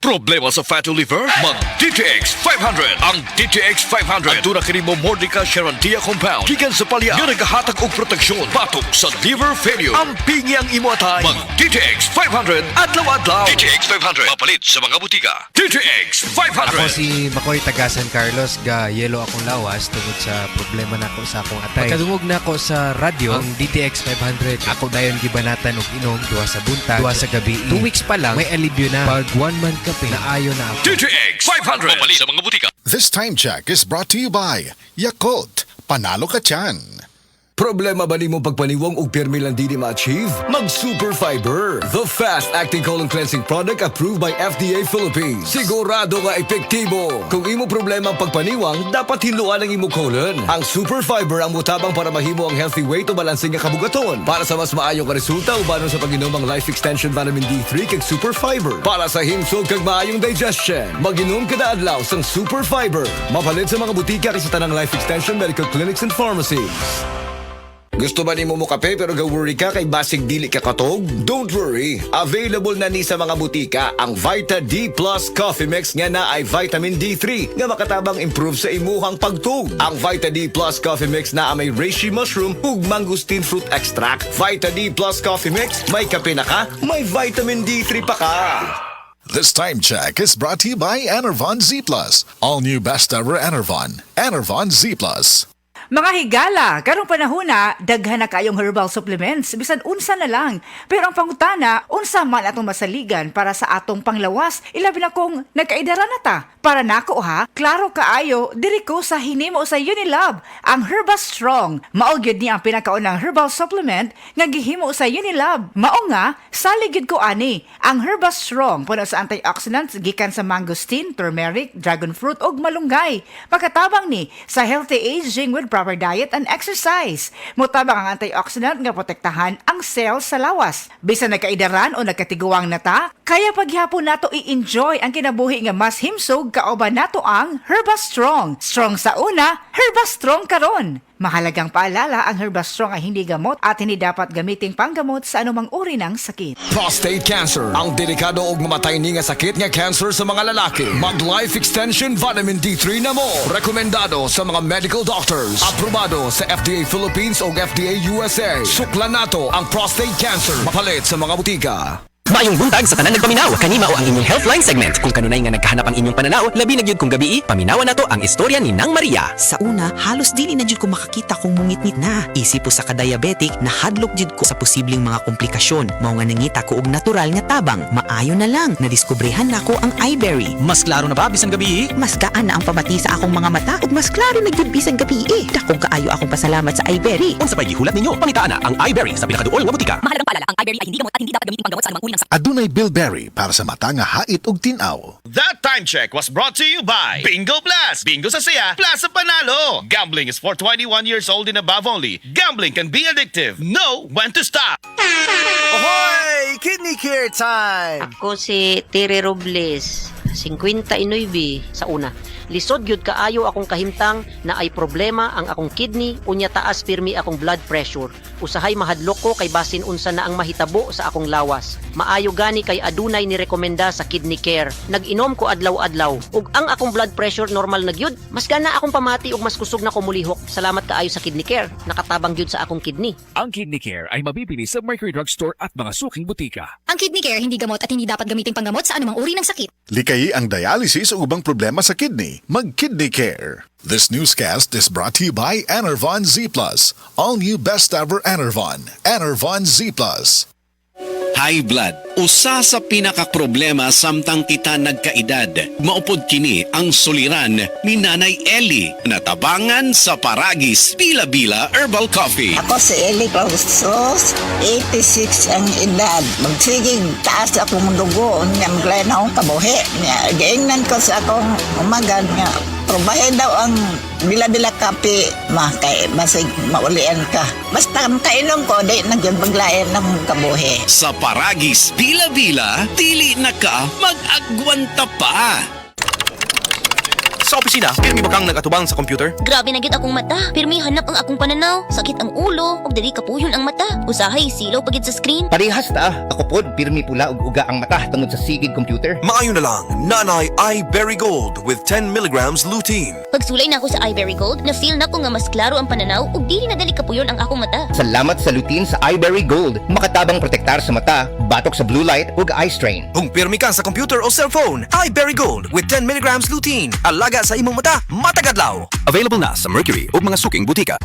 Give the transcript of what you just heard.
Problema sa fatty liver? Mag DTX 500. Ang DTX 500 aduna kini mo Mordica Charantia compound gikan sa palya nga nagahatag og proteksyon batok sa liver failure. Ang pingyang imo atay. Mag DTX 500 adlaw-adlaw. DTX 500 mapalit sa mga butika. DTX 500. Ako si Makoy taga San Carlos, ga yelo akong lawas tungod sa problema nako sa akong atay. Pagkadungog nako sa radyo ang DTX 500. Ako dayon gibanatan og inom duha sa buntag, duha sa gabi. 2 weeks pa lang may alibyo na. Pag 1 month ka pa naayo na ako. DTX 500 mapalit sa mga butika. This time check is brought to you by Yakult. Panalo ka tiyan. Problema ba ni mo pagpaniwang og pirmi lang di ma-achieve? Mag Super Fiber, the fast-acting colon cleansing product approved by FDA Philippines. Sigurado nga epektibo. Kung imo problema ang pagpaniwang, dapat hiluan ang imo colon. Ang Super Fiber ang mutabang para mahimo ang healthy weight o balansing nga kabugaton. Para sa mas maayong resulta ubanon sa pag-inom ang Life Extension Vitamin D3 kag Super Fiber. Para sa himsog kag maayong digestion, mag-inom kada adlaw sang Super Fiber. Mapalit sa mga butika kay sa tanang Life Extension Medical Clinics and Pharmacies. Gusto ba ni mo kape pero ga-worry ka kay basig dili ka katog? Don't worry! Available na ni sa mga butika ang Vita D Plus Coffee Mix nga na ay vitamin D3 nga makatabang improve sa imuhang pagtug. Ang Vita D Plus Coffee Mix na may reishi mushroom ug mangosteen fruit extract. Vita D Plus Coffee Mix, may kape na ka, may vitamin D3 pa ka. This time check is brought to you by Enervon Z+. All new best ever Enervon. Enervon Z+. Mga higala, karong panahona, daghan na kayong herbal supplements, bisan unsa na lang. Pero ang pangutana, unsa man atong masaligan para sa atong panglawas, ilabi na kung nagkaidara na ta. Para nako ha, klaro kaayo, diri ko sa hinimo sa Unilab, ang Herba Strong. Mao gyud ni ang pinakaunang herbal supplement nga gihimo sa Unilab. Mao nga, salig gyud ko ani, ang Herba Strong puno sa antioxidants gikan sa mangosteen, turmeric, dragon fruit ug malunggay. Pagkatabang ni sa healthy aging with proper diet and exercise. Mutabang ang antioxidant nga protektahan ang cells sa lawas. Bisan nagkaidaran o nagkatiguang nata, kaya paghapon nato i-enjoy ang kinabuhi nga mas himsog kauban nato ang Herba Strong. Strong sa una, Herba Strong karon. Mahalagang paalala, ang Herba Strong ay hindi gamot at hindi dapat gamiting panggamot sa anumang uri ng sakit. Prostate cancer, ang delikado ug mamatay ni nga sakit nga cancer sa mga lalaki. Mag Life Extension Vitamin D3 na mo. Rekomendado sa mga medical doctors. Aprobado sa FDA Philippines ug FDA USA. Suklan nato ang prostate cancer. Mapalit sa mga butika. Maayong buntag sa tanan nagpaminaw. Kanima o ang inyong Healthline segment. Kung kanunay nga nagkahanap ang inyong pananaw, labi na gyud kung gabi, paminawan nato ang istorya ni Nang Maria. Sa una, halos dili na jud ko makakita kung mungit-ngit na. Isip po sa ka-diabetic, nahadlok jud ko sa posibleng mga komplikasyon. Mao nga nangita ko og natural nga tabang. Maayo na lang, nadiskobrehan nako ang iBerry. Mas klaro na ba bisan gabi? Mas gaan na ang pamati sa akong mga mata ug mas klaro na gyud bisan gabi. Dakong kaayo akong pasalamat sa iBerry. Unsa pay gihulat ninyo? Pangitaan na ang iBerry sa pinakaduol nga butika. Mahalagang paalala, ang iBerry ay hindi gamot at hindi dapat gamitin panggamot sa anumang uri ng sakit. Adunay Bilberry para sa mata nga hait ug tinaw. That time check was brought to you by Bingo Plus. Bingo sa saya, plus sa panalo. Gambling is for 21 years old and above only. Gambling can be addictive. Know when to stop. Ahoy! Kidney care time! Ako si Tere Robles, 59 sa una. Lisod gyud kaayo akong kahimtang na ay problema ang akong kidney unya taas pirmi akong blood pressure. Usahay mahadlok ko kay basin unsa na ang mahitabo sa akong lawas. Maayo gani kay adunay ni rekomenda sa Kidney Care. Nag-inom ko adlaw-adlaw ug ang akong blood pressure normal na gyud. Mas gana akong pamati ug mas kusog na ko mulihok. Salamat kaayo sa Kidney Care. Nakatabang gyud sa akong kidney. Ang Kidney Care ay mabibili sa Mercury Drugstore at mga suking butika. Ang Kidney Care hindi gamot at hindi dapat gamiting panggamot sa anumang uri ng sakit. Likayi ang dialysis o ubang problema sa kidney. Mag-Kidney Care. This newscast is brought to you by Enervon Z+. All new best ever Enervon. Enervon Z+. High blood, usa sa pinakaproblema samtang kita nagkaedad. Maupod kini ang suliran ni Nanay Ellie, natabangan sa Paragis Bila-Bila Herbal Coffee. Ako si Ellie Clausos, 86 ang edad. Magsiging taas akong dugo, niya maglay na akong kabuhi. Gaingnan ko sa akong umagan nga. Probahe daw ang bila-bila kape, kay masig maulian ka. Basta kainom ko, di nagyabaglayan ng kabuhi. Sa Paragis Bila-Bila, dili na ka mag-agwanta pa. Sa opisina, pirmi ba kang nagatubang sa computer? Grabe na gyud akong mata. Pirmi hanap ang akong pananaw. Sakit ang ulo ug dili kapuyon ang mata. Usahay silaw pagid sa screen. Parehas ta. Ako pod pirmi pula ug uga ang mata tungod sa sigig computer. Maayo na lang, Nanay iBerry Gold with 10 milligrams lutein. Pagsulay na ako sa iBerry Gold, na-feel na ko nga mas klaro ang pananaw ug dili na dali kapuyon ang akong mata. Salamat sa lutein sa iBerry Gold. Makatabang protektar sa mata, batok sa blue light ug eye strain. Kung pirmi ka sa computer o cellphone, iBerry Gold with 10 milligrams lutein. Alaga sa imong mata, matagadlaw. Available na sa Mercury o mga suking butika.